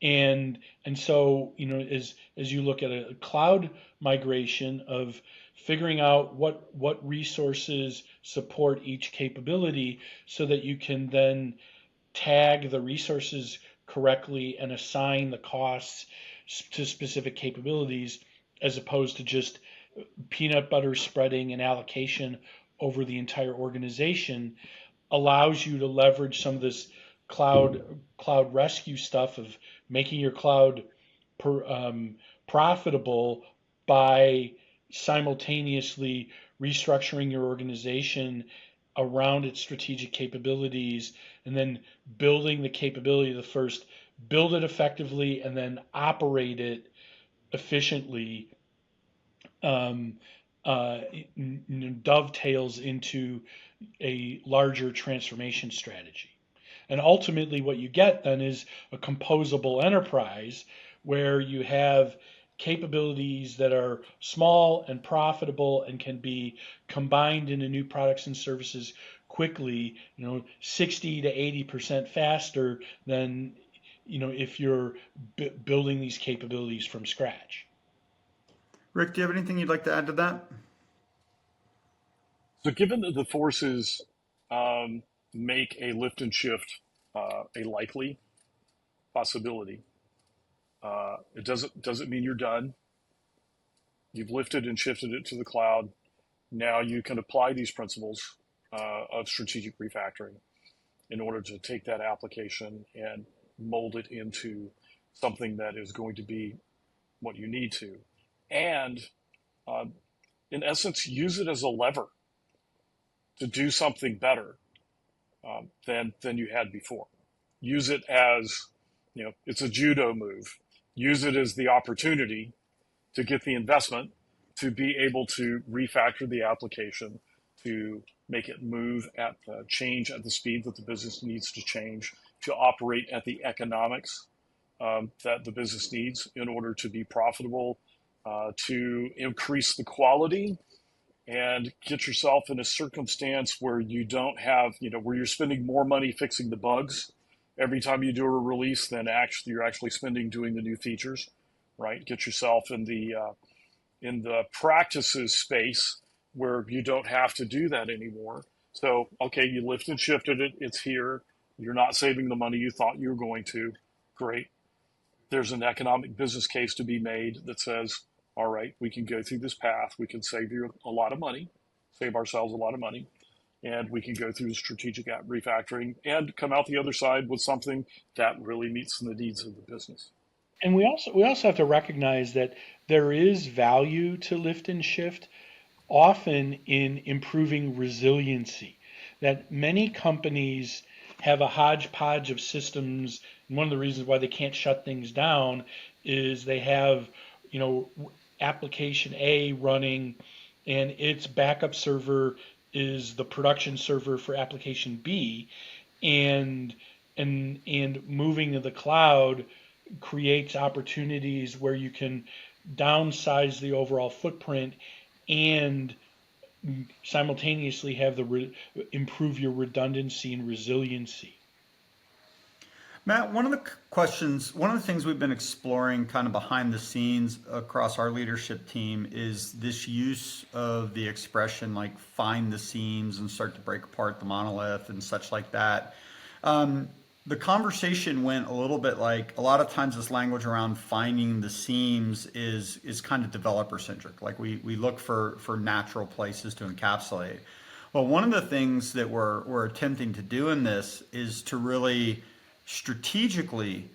A: And so, as you look at a cloud migration of figuring out what resources support each capability, so that you can then tag the resources correctly and assign the costs to specific capabilities, as opposed to just peanut butter spreading an allocation over the entire organization, allows you to leverage some of this cloud rescue stuff of making your cloud per, profitable by simultaneously restructuring your organization around its strategic capabilities, and then building the capability to first build it effectively and then operate it efficiently, um, uh, dovetails into a larger transformation strategy. And ultimately, what you get then is a composable enterprise where you have capabilities that are small and profitable and can be combined into new products and services quickly, 60 to 80% faster than if you're building these capabilities from scratch.
B: Rick, do you have anything you'd like to add to that?
C: So, given that the forces make a lift and shift a likely possibility, it doesn't mean you're done. You've lifted and shifted it to the cloud. Now you can apply these principles of strategic refactoring in order to take that application and mold it into something that is going to be what you need to. And uh, in essence, use it as a lever to do something better than you had before. Use it as, it's a judo move. Use it as the opportunity to get the investment to be able to refactor the application, to make it move at the change at the speed that the business needs to change, to operate at the economics that the business needs in order to be profitable, to increase the quality and get yourself in a circumstance where you don't have, where you're spending more money fixing the bugs every time you do a release than you're actually spending doing the new features, right? Get yourself in the practices space where you don't have to do that anymore. So, okay, you lift and shifted it. It's here. You're not saving the money you thought you were going to. Great. There's an economic business case to be made that says, all right, we can go through this path. We can save you a lot of money, save ourselves a lot of money, and we can go through the strategic refactoring and come out the other side with something that really meets the needs of the business.
A: And we also have to recognize that there is value to lift and shift, often in improving resiliency. That many companies have a hodgepodge of systems. And one of the reasons why they can't shut things down is they have, you know, application A running and its backup server is the production server for application B, and and moving to the cloud creates opportunities where you can downsize the overall footprint and simultaneously have improve your redundancy and resiliency.
B: Matt, one of the things we've been exploring kind of behind the scenes across our leadership team is this use of the expression like find the seams and start to break apart the monolith and such like that. The conversation went a little bit like a lot of times this language around finding the seams is kind of developer centric. Like we look for natural places to encapsulate. Well, one of the things that we're attempting to do in this is to really strategically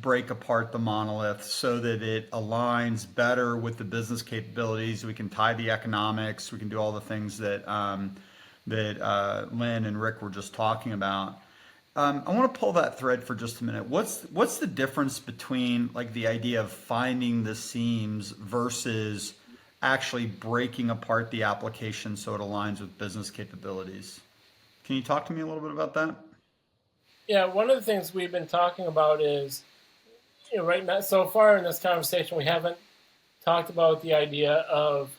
B: break apart the monolith so that it aligns better with the business capabilities. We can tie the economics. We can do all the things that Lynn and Rick were just talking about. I want to pull that thread for just a minute. What's the difference between like the idea of finding the seams versus actually breaking apart the application so it aligns with business capabilities? Can you talk to me a little bit about that?
D: Yeah, one of the things we've been talking about is, right now, so far in this conversation, we haven't talked about the idea of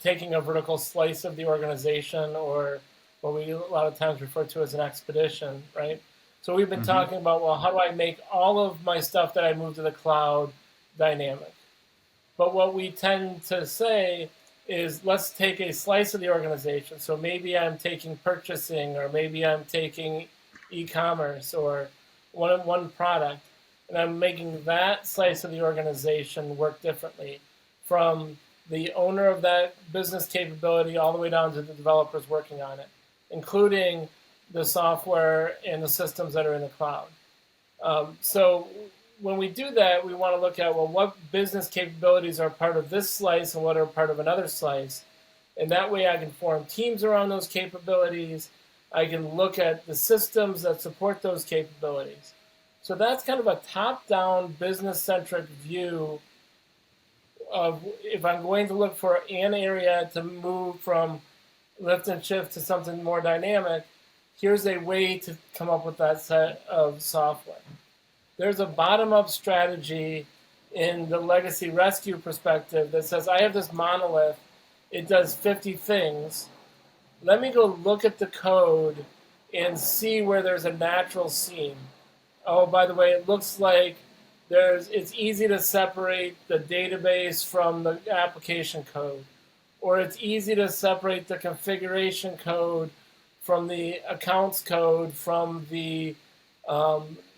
D: taking a vertical slice of the organization, or what we a lot of times refer to as an expedition, right? So we've been
B: Mm-hmm.
D: talking about, well, how do I make all of my stuff that I move to the cloud dynamic? But what we tend to say is, let's take a slice of the organization. So maybe I'm taking purchasing, or maybe I'm taking e-commerce, or one product, and I'm making that slice of the organization work differently, from the owner of that business capability all the way down to the developers working on it, including the software and the systems that are in the cloud. So when we do that, we want to look at, well, what business capabilities are part of this slice and what are part of another slice. And that way I can form teams around those capabilities. I can look at the systems that support those capabilities. So that's kind of a top-down, business-centric view of, if I'm going to look for an area to move from lift and shift to something more dynamic, here's a way to come up with that set of software. There's a bottom-up strategy in the legacy rescue perspective that says, I have this monolith, it does 50 things. Let me go look at the code and see where there's a natural seam. Oh, by the way, it looks like it's easy to separate the database from the application code, or it's easy to separate the configuration code from the accounts code from the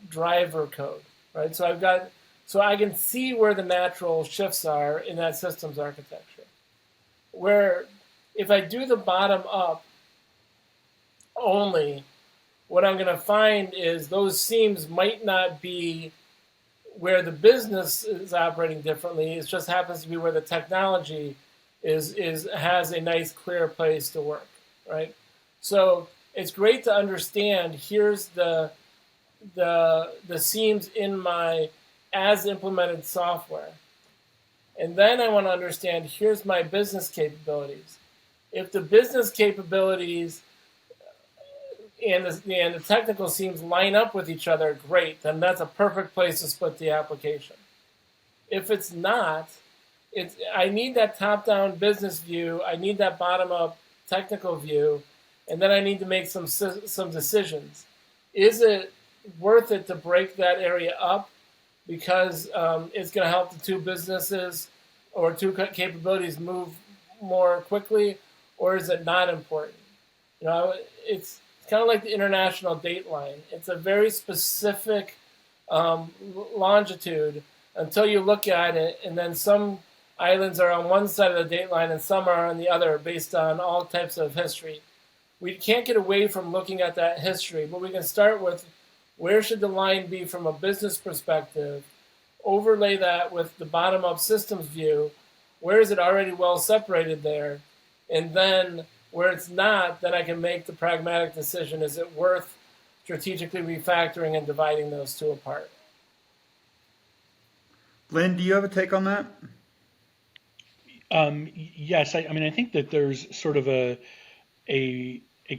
D: driver code, right? So I can see where the natural shifts are in that systems architecture. Where if I do the bottom up only, what I'm going to find is those seams might not be where the business is operating differently. It just happens to be where the technology has a nice clear place to work, right? So it's great to understand. Here's the seams in my as implemented software, and then I want to understand. Here's my business capabilities. If the business capabilities and the technical seams line up with each other, great. Then that's a perfect place to split the application. If it's not, I need that top-down business view. I need that bottom-up technical view, and then I need to make some decisions. Is it worth it to break that area up because it's going to help the two businesses or two capabilities move more quickly, or is it not important? It's kind of like the international date line. It's a very specific longitude until you look at it, and then some islands are on one side of the date line and some are on the other based on all types of history. We can't get away from looking at that history, but we can start with where should the line be from a business perspective, overlay that with the bottom-up systems view, where is it already well separated there, and then where it's not, then I can make the pragmatic decision, is it worth strategically refactoring and dividing those two apart?
B: Lynn, do you have a take on that?
A: Yes, I mean, I think that there's sort of a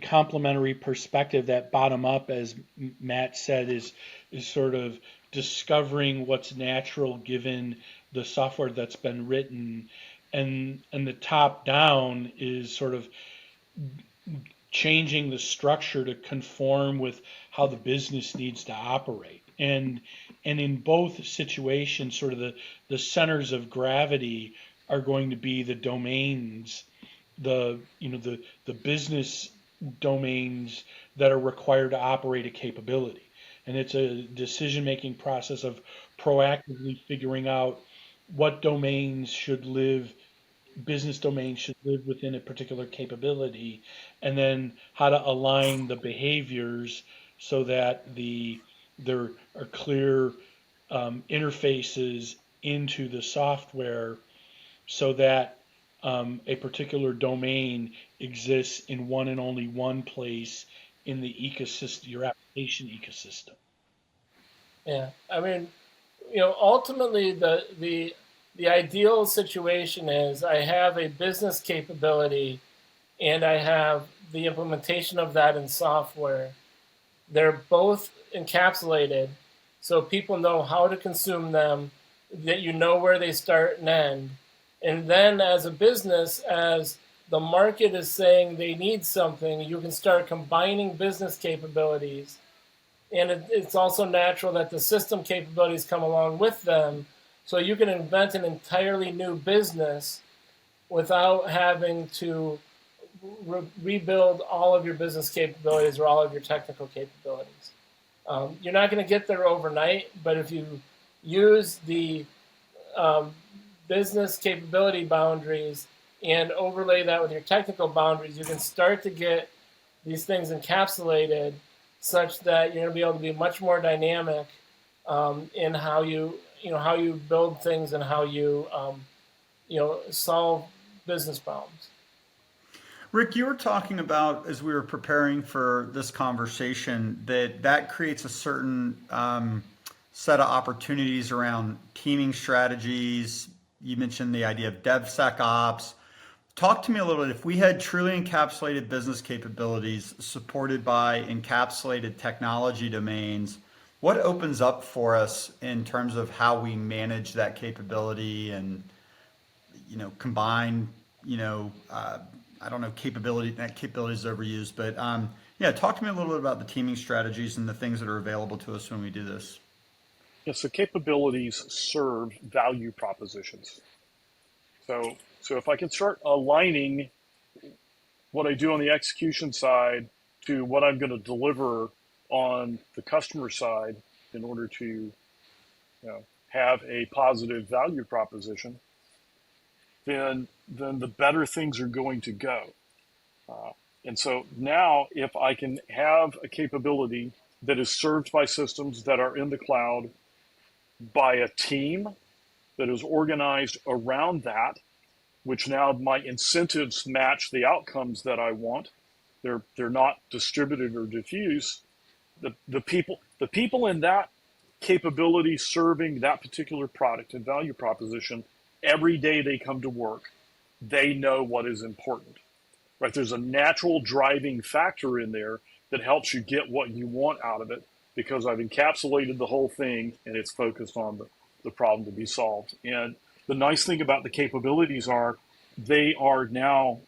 A: complementary perspective. That bottom up, as Matt said, is sort of discovering what's natural given the software that's been written, and the top down is sort of changing the structure to conform with how the business needs to operate. And in both situations, sort of the centers of gravity are going to be the domains, the business domains that are required to operate a capability. And it's a decision making process of proactively figuring out what domains should live, business domains should live within a particular capability, and then how to align the behaviors so that there are clear interfaces into the software so that a particular domain exists in one and only one place in the ecosystem, your application ecosystem.
D: Yeah, I mean, ultimately the ideal situation is I have a business capability and I have the implementation of that in software. They're both encapsulated so people know how to consume them, that you know where they start and end. And then as a business, as the market is saying they need something, you can start combining business capabilities. And it's also natural that the system capabilities come along with them. So you can invent an entirely new business without having to rebuild all of your business capabilities or all of your technical capabilities. You're not going to get there overnight, but if you use the business capability boundaries and overlay that with your technical boundaries, you can start to get these things encapsulated such that you're going to be able to be much more dynamic in how you build things and how you solve business problems.
B: Rick, you were talking about, as we were preparing for this conversation, that creates a certain set of opportunities around teaming strategies. You mentioned the idea of DevSecOps. Talk to me a little bit. If we had truly encapsulated business capabilities supported by encapsulated technology domains, what opens up for us in terms of how we manage that capability and combine I don't know, capabilities is overused, but yeah, talk to me a little bit about the teaming strategies and the things that are available to us when we do this.
C: Yes, the capabilities serve value propositions. So if I can start aligning what I do on the execution side to what I'm going to deliver on the customer side in order to have a positive value proposition, then the better things are going to go. And so now, if I can have a capability that is served by systems that are in the cloud by a team that is organized around that, which now my incentives match the outcomes that I want. They're not distributed or diffuse. The people in that capability serving that particular product and value proposition, every day they come to work, they know what is important. Right? There's a natural driving factor in there that helps you get what you want out of it because I've encapsulated the whole thing and it's focused on the problem to be solved. And the nice thing about the capabilities are they are now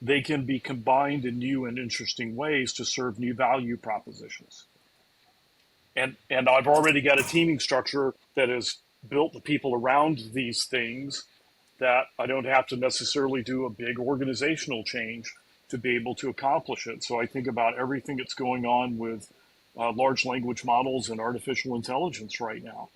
C: they can be combined in new and interesting ways to serve new value propositions. And I've already got a teaming structure that has built the people around these things that I don't have to necessarily do a big organizational change to be able to accomplish it. So I think about everything that's going on with large language models and artificial intelligence right now,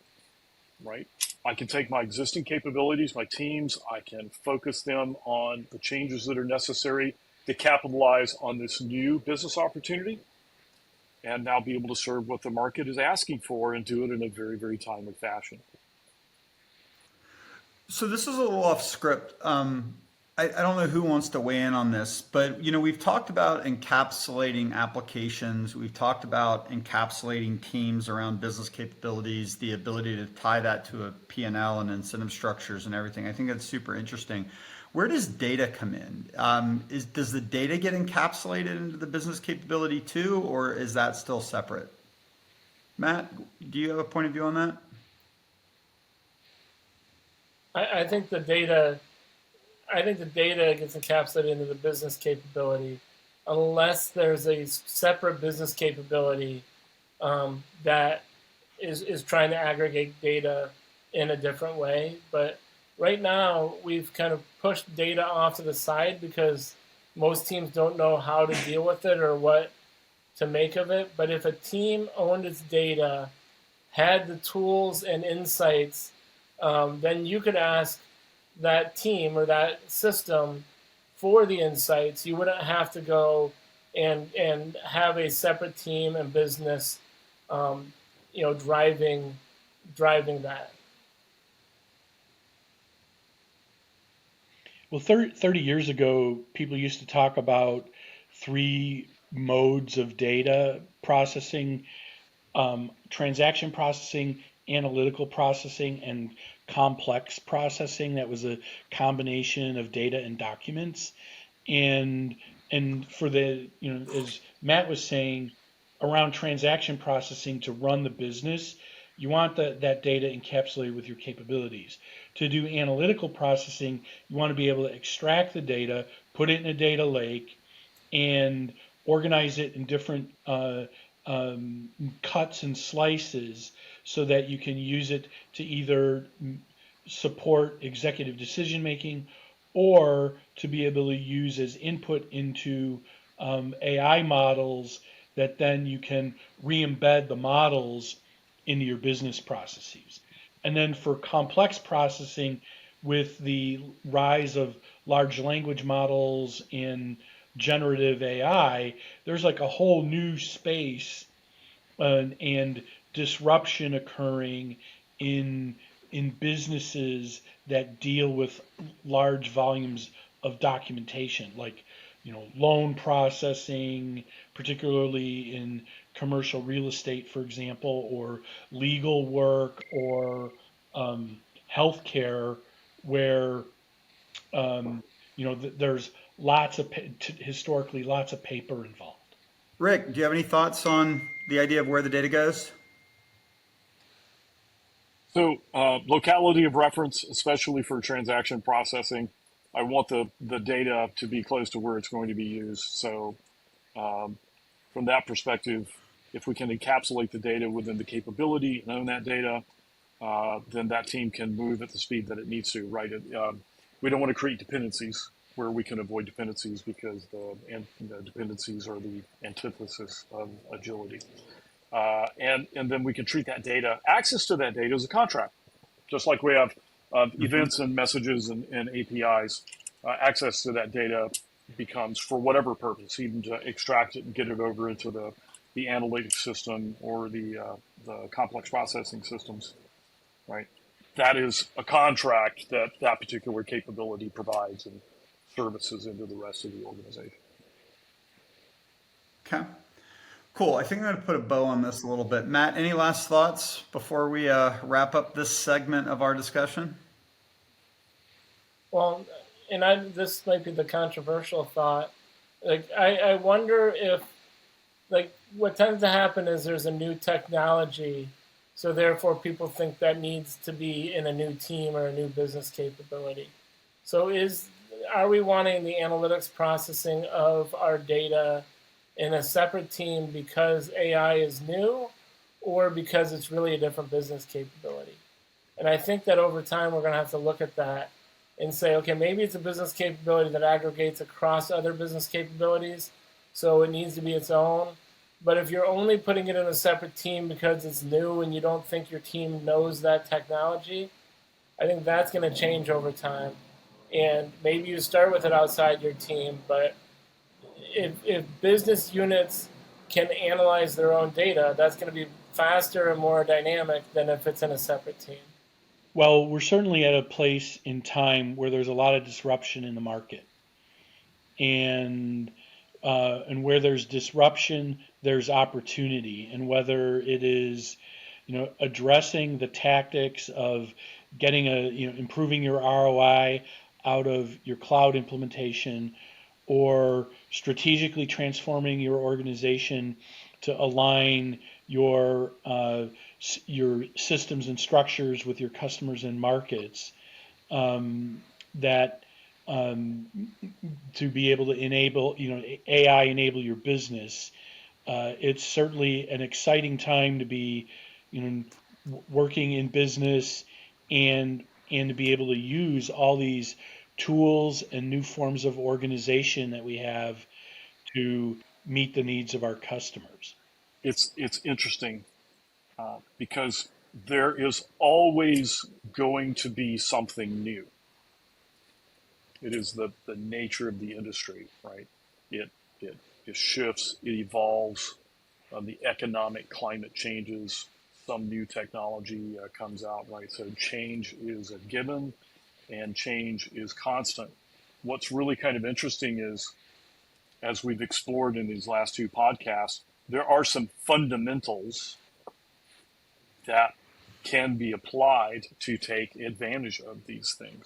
C: right? I can take my existing capabilities, my teams, I can focus them on the changes that are necessary to capitalize on this new business opportunity and now be able to serve what the market is asking for and do it in a very, very timely fashion.
B: So this is a little off script. I don't know who wants to weigh in on this, but we've talked about encapsulating applications. We've talked about encapsulating teams around business capabilities, the ability to tie that to a P&L and incentive structures and everything. I think that's super interesting. Where does data come in? Does the data get encapsulated into the business capability too, or is that still separate? Matt, do you have a point of view on that?
D: I think the data gets encapsulated into the business capability unless there's a separate business capability that is trying to aggregate data in a different way. But right now, we've kind of pushed data off to the side because most teams don't know how to deal with it or what to make of it. But if a team owned its data, had the tools and insights, then you could ask that team or that system for the insights. You wouldn't have to go and have a separate team and business, driving that.
A: Well, 30 years ago, people used to talk about three modes of data processing: transaction processing, analytical processing, and complex processing. That was a combination of data and documents. And for the, as Matt was saying, around transaction processing to run the business, you want that data encapsulated with your capabilities. To do analytical processing, you want to be able to extract the data, put it in a data lake, and organize it in different cuts and slices so that you can use it to either support executive decision making or to be able to use as input into AI models that then you can re-embed the models into your business processes. And then for complex processing, with the rise of large language models and generative AI, there's like a whole new space and disruption occurring in businesses that deal with large volumes of documentation, like loan processing, particularly in commercial real estate, for example, or legal work, or healthcare, where there's historically lots of paper involved.
B: Rick, do you have any thoughts on the idea of where the data goes?
C: So locality of reference, especially for transaction processing, I want the data to be close to where it's going to be used. So from that perspective, if we can encapsulate the data within the capability and own that data, then that team can move at the speed that it needs to, right? We don't want to create dependencies where we can avoid dependencies because the dependencies are the antithesis of agility. And then we can treat that data, access to that data as a contract, just like we have events and messages and APIs. Access to that data becomes for whatever purpose, even to extract it and get it over into the analytic system or the complex processing systems, right? That is a contract that that particular capability provides and services into the rest of the organization.
B: Okay. Cool. I think I'm going to put a bow on this a little bit. Matt, any last thoughts before we wrap up this segment of our discussion?
D: Well, and this might be the controversial thought. Like, I wonder if, like, what tends to happen is there's a new technology, so therefore people think that needs to be in a new team or a new business capability. So are we wanting the analytics processing of our data in a separate team because AI is new, or because it's really a different business capability? And I think that over time we're going to have to look at that and say, okay, maybe it's a business capability that aggregates across other business capabilities, so it needs to be its own. But if you're only putting it in a separate team because it's new and you don't think your team knows that technology, I think that's going to change over time. And maybe you start with it outside your team, but if business units can analyze their own data, that's going to be faster and more dynamic than if it's in a separate team.
A: Well, we're certainly at a place in time where there's a lot of disruption in the market, and where there's disruption, there's opportunity, and whether it is, addressing the tactics of getting improving your ROI out of your cloud implementation, or strategically transforming your organization to align your systems and structures with your customers and markets, that to be able to enable, AI enable your business. It's certainly an exciting time to be, working in business, and to be able to use all these tools and new forms of organization that we have to meet the needs of our customers.
C: It's interesting because there is always going to be something new. It is the nature of the industry, right? It, it, it shifts, it evolves, the economic climate changes, some new technology comes out, right? So change is a given and change is constant. What's really kind of interesting is, as we've explored in these last two podcasts, there are some fundamentals that can be applied to take advantage of these things,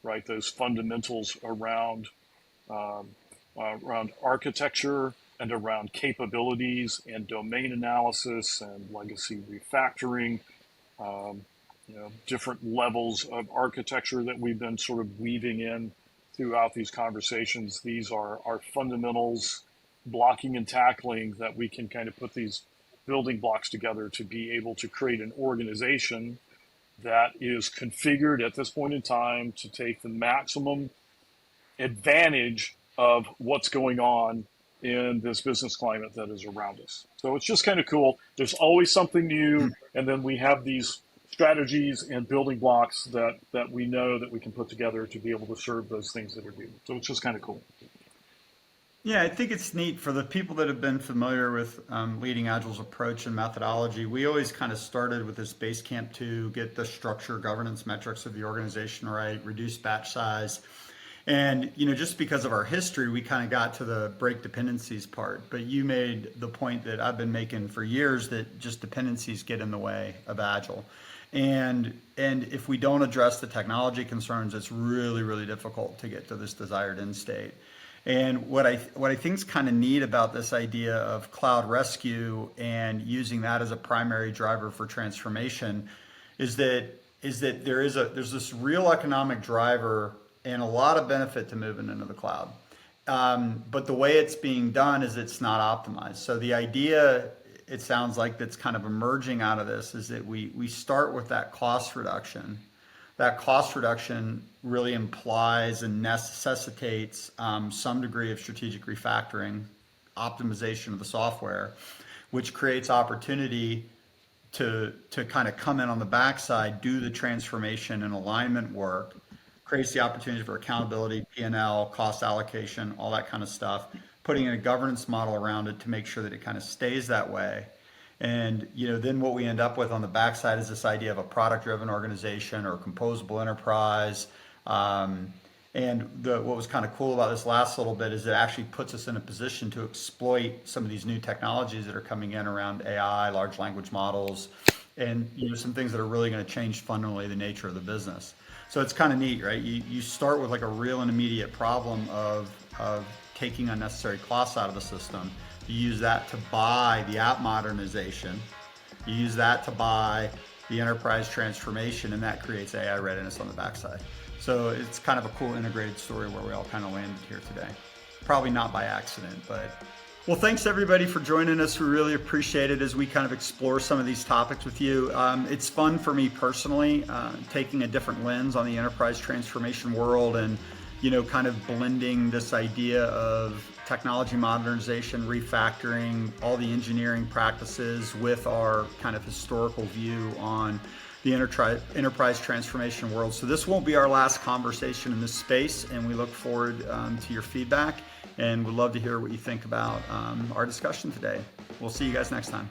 C: right? Those fundamentals around architecture and around capabilities and domain analysis and legacy refactoring, different levels of architecture that we've been sort of weaving in throughout these conversations. These are our fundamentals, blocking and tackling, that we can kind of put these building blocks together to be able to create an organization that is configured at this point in time to take the maximum advantage of what's going on in this business climate that is around us. So it's just kind of cool. There's always something new, and then we have these strategies and building blocks that we know that we can put together to be able to serve those things that are new. So it's just kind of cool.
B: Yeah, I think it's neat for the people that have been familiar with Leading Agile's approach and methodology. We always kind of started with this base camp to get the structure, governance metrics of the organization right, reduce batch size. And, just because of our history, we kind of got to the break dependencies part. But you made the point that I've been making for years, that just dependencies get in the way of Agile. And if we don't address the technology concerns, it's really, really difficult to get to this desired end state. And what I think is kind of neat about this idea of cloud rescue and using that as a primary driver for transformation is that there's this real economic driver and a lot of benefit to moving into the cloud. But the way it's being done is it's not optimized. So the idea it sounds like that's kind of emerging out of this is that we start with that cost reduction. That cost reduction really implies and necessitates some degree of strategic refactoring, optimization of the software, which creates opportunity to kind of come in on the backside, do the transformation and alignment work, creates the opportunity for accountability, P&L, cost allocation, all that kind of stuff, putting in a governance model around it to make sure that it kind of stays that way. And then what we end up with on the backside is this idea of a product-driven organization or composable enterprise. And what was kind of cool about this last little bit is it actually puts us in a position to exploit some of these new technologies that are coming in around AI, large language models, and some things that are really going to change fundamentally the nature of the business. So it's kind of neat, right? You start with like a real and immediate problem of taking unnecessary costs out of the system. You use that to buy the app modernization. You use that to buy the enterprise transformation, and that creates AI readiness on the backside. So it's kind of a cool integrated story where we all kind of landed here today. Probably not by accident, but well, thanks everybody for joining us. We really appreciate it as we kind of explore some of these topics with you. It's fun for me personally, taking a different lens on the enterprise transformation world and, kind of blending this idea of technology modernization, refactoring, all the engineering practices with our kind of historical view on the enterprise transformation world. So this won't be our last conversation in this space, and we look forward to your feedback, and would love to hear what you think about our discussion today. We'll see you guys next time.